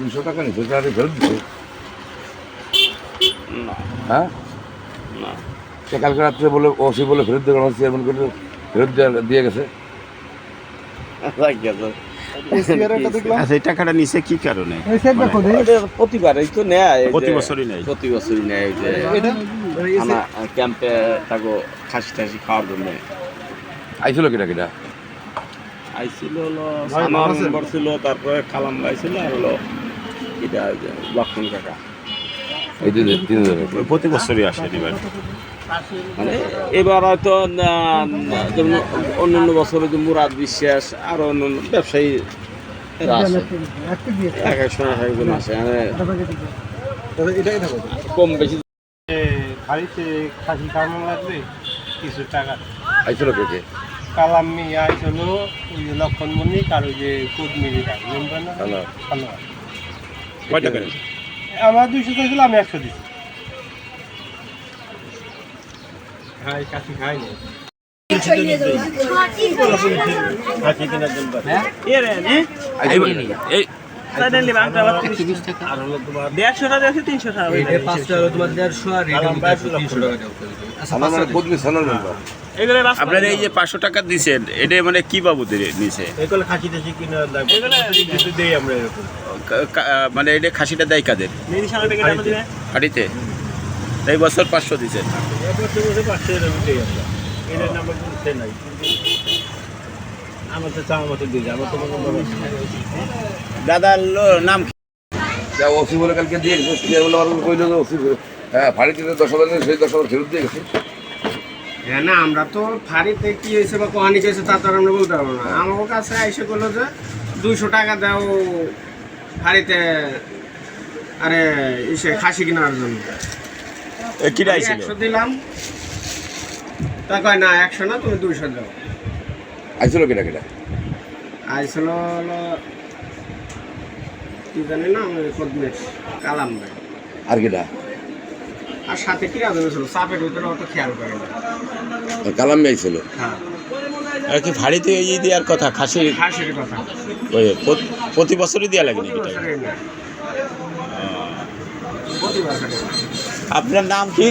200 টাকা নিচ্ছে তাহলে ফেরত দিচ্ছে হ্যাঁ না সে কালকে রাত্রে বলে ওসি বলে ফেরত দেওয়া হচ্ছে এমন করে ফেরত দিয়ে গেছে আচ্ছা এই টাকাটা নিছে কি কারণে প্রতিবারই তো নেয় প্রতি বছরই নেয় প্রতি বছরই নেয় যে ক্যাম্পে তাকে খাসি টাসি খাওয়ার জন্য আইছিল কিনা আইছিল হলো সানোয়ার মেম্বার ছিল, তারপরে কালাম ভাই ছিল, আর হলো এটা লক্ষণ কাকা। এই যে 3000 প্রতি বছরই আসে এবার মানে এবার হয়তো যেমন অন্যান্য বছরে যে মুরাদ বিশ্বাস আর অন্যান্য ব্যবসায়ী আসে, এক এক সময় একজন আসে, কম বেশি বাড়িতে খাসি খাওয়ানো লাগবে কিছু টাকা। আইছিল কে কালাম মিয়া আইছিল, ওই যে লক্ষণ মল্লিক আর ওই যে কুদমিরি মেম্বার না সানোয়ার। কয় টাকা নিছে? আমার 200 চাইছিল, আমি 100 দিচ্ছি। হ্যাঁ খাসি খাই না আপনার এই যে 500 টাকা দিচ্ছেন এটা মানে কি বাবুদের নিছে? এগুলো খাসি টাসি কিনা দেই আমরা এরকম। মানে এটা খাসিটা দেয় কাদের? হাড়িতে। এই বছর 500 দিচ্ছেন। দাদার নাম কি? যা ওসি বলে কালকে দিয়ে গেছে সিনিয়র বলে আমার কইলো যে ওসি হ্যাঁ ফাড়িতে 10,000 নিয়ে সেই 10,000 ফেরত দিয়ে গেছে। হ্যাঁ না, আমরা তো ফাড়িতে কি হয়েছে বা কহানি হয়েছে তা তো আর আমরা বলতে পারবো না। আমার কাছে এসে বললো যে 200 টাকা দাও ফাড়িতে, আরে এসে খাসি কেনার জন্য। কিরা আইছিল? 100 দিলাম, তা কয় না 100 না, তুমি 200 দাও। আইছিল কিনা আইছিল হলো কি জানি না, আমি কদমের কালাম ভাই আর কিনা আর সাথে কি রাজন ছিল, চাপের ভিতরে অত খেয়াল করে না। কালামে আইছিল। হ্যাঁ আর কি ভাড়িতে এই দেওয়ার কথা খাসি খাসির কথা ওই প্রতি বছরই দেওয়া লাগে নাকি টাকা? বছরে না, প্রতি বছরে। আপনার নাম কি?